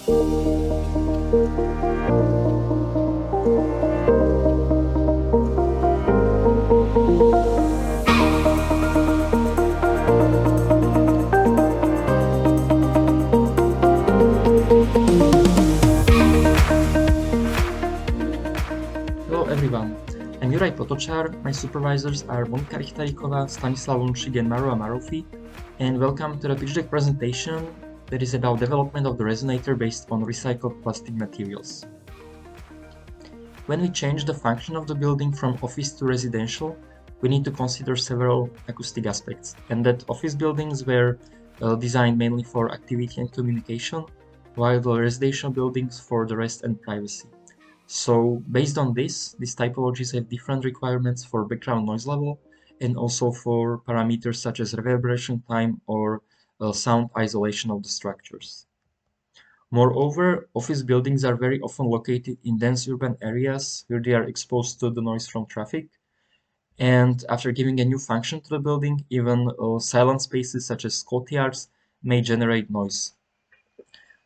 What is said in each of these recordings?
Hello everyone, I'm Juraj Potočár. My supervisors are Monika Richtarikova, Stanislav Lunčík and Marua Marufi, and welcome to the pitch deck presentation that is about development of the resonator based on recycled plastic materials. When we change the function of the building from office to residential, we need to consider several acoustic aspects, and that office buildings were designed mainly for activity and communication, while the residential buildings for the rest and privacy. So based on this, these typologies have different requirements for background noise level and also for parameters such as reverberation time or sound isolation of the structures. Moreover, office buildings are very often located in dense urban areas where they are exposed to the noise from traffic. And after giving a new function to the building, even silent spaces such as courtyards may generate noise.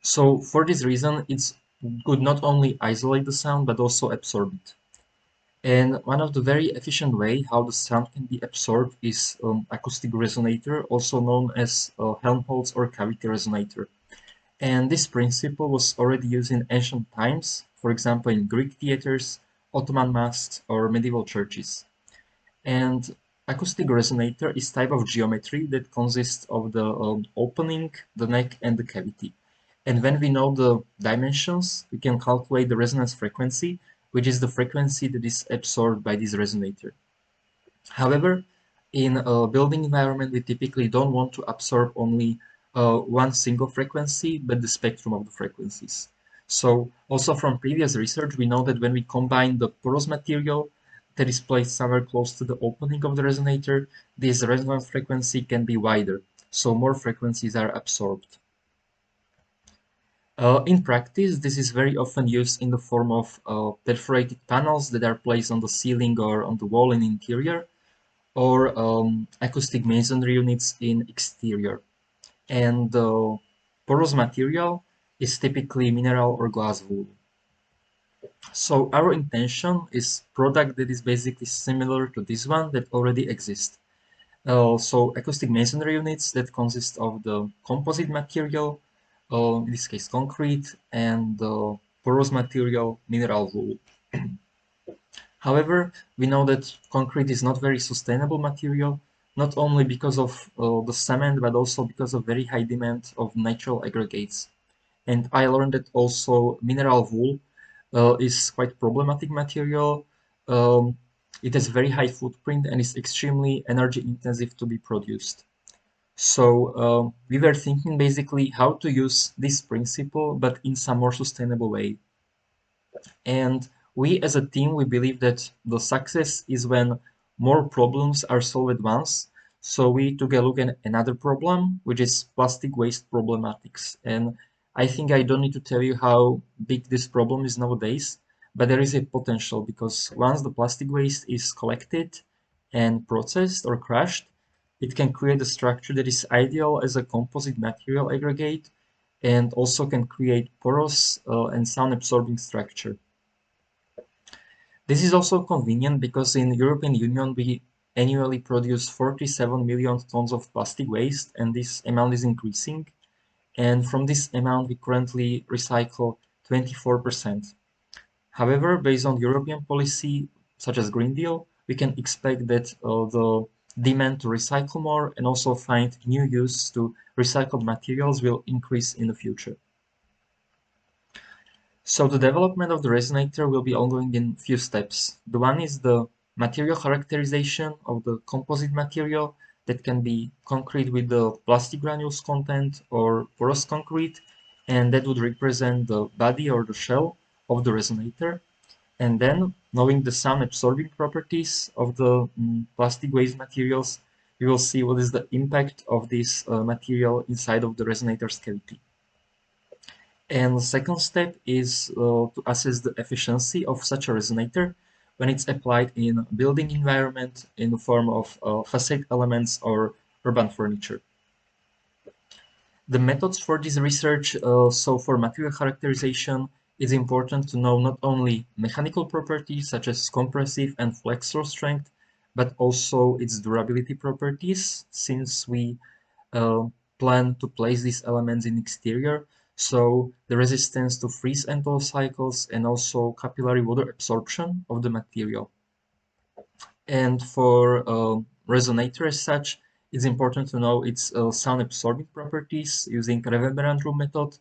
So for this reason, it's good not only isolate the sound but also absorb it. And one of the very efficient way how the sound can be absorbed is acoustic resonator, also known as Helmholtz or cavity resonator. And this principle was already used in ancient times, for example in Greek theaters, Ottoman mosques, or medieval churches. And acoustic resonator is type of geometry that consists of the opening, the neck, and the cavity. And when we know the dimensions, we can calculate the resonance frequency, which is the frequency that is absorbed by this resonator. However, in a building environment, we typically don't want to absorb only one single frequency, but the spectrum of the frequencies. So also from previous research, we know that when we combine the porous material that is placed somewhere close to the opening of the resonator, this resonance frequency can be wider, so more frequencies are absorbed. In practice, this is very often used in the form of perforated panels that are placed on the ceiling or on the wall in interior, or acoustic masonry units in exterior. And the porous material is typically mineral or glass wool. So our intention is product that is basically similar to this one that already exists. So acoustic masonry units that consist of the composite material, in this case concrete, and the porous material, mineral wool. However, we know that concrete is not very sustainable material, not only because of the cement, but also because of very high demand of natural aggregates. And I learned that also mineral wool is quite problematic material. It has very high footprint and is extremely energy intensive to be produced. So we were thinking basically how to use this principle, but in some more sustainable way. And we as a team, we believe that the success is when more problems are solved at once. So we took a look at another problem, which is plastic waste problematics. And I think I don't need to tell you how big this problem is nowadays, but there is a potential because once the plastic waste is collected and processed or crushed, it can create a structure that is ideal as a composite material aggregate and also can create porous and sound absorbing structure. This is also convenient because in European Union we annually produce 47 million tons of plastic waste and this amount is increasing. And from this amount we currently recycle 24%. However, based on European policy such as Green Deal, we can expect that the demand to recycle more and also find new use to recycled materials will increase in the future. So the development of the resonator will be ongoing in few steps. The one is the material characterization of the composite material that can be concrete with the plastic granules content or porous concrete, and that would represent the body or the shell of the resonator. And then, knowing the sound absorbing properties of the plastic waste materials, we will see what is the impact of this material inside of the resonator's cavity. And the second step is to assess the efficiency of such a resonator when it's applied in a building environment in the form of facade elements or urban furniture. The methods for this research, so for material characterization, it's important to know not only mechanical properties such as compressive and flexural strength, but also its durability properties, since we plan to place these elements in exterior. So the resistance to freeze and thaw cycles and also capillary water absorption of the material. And for resonator as such, it's important to know its sound absorbing properties using reverberant room method,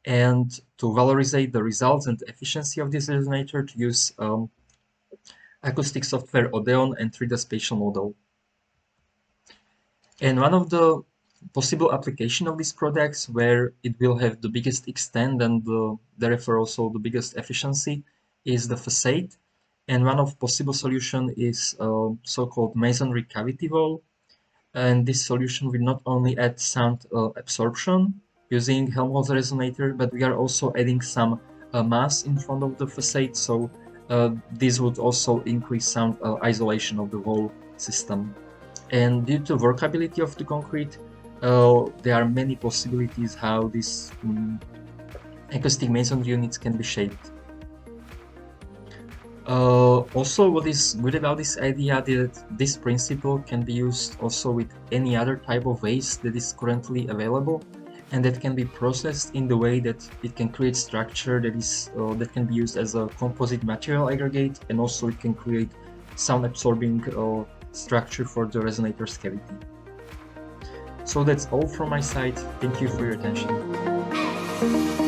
and to valorize the results and efficiency of this resonator, to use acoustic software Odeon and 3D spatial model. And one of the possible application of these products where it will have the biggest extent and therefore also the biggest efficiency is the facade. And one of possible solution is so-called masonry cavity wall. And this solution will not only add sound absorption using Helmholtz resonator, but we are also adding some mass in front of the facade. So this would also increase sound isolation of the whole system. And due to workability of the concrete, there are many possibilities how these acoustic masonry units can be shaped. Also, what is good about this idea that this principle can be used also with any other type of waste that is currently available, and that can be processed in the way that it can create structure that is that can be used as a composite material aggregate, and also it can create sound absorbing structure for the resonator's cavity. So that's all from my side. Thank you for your attention.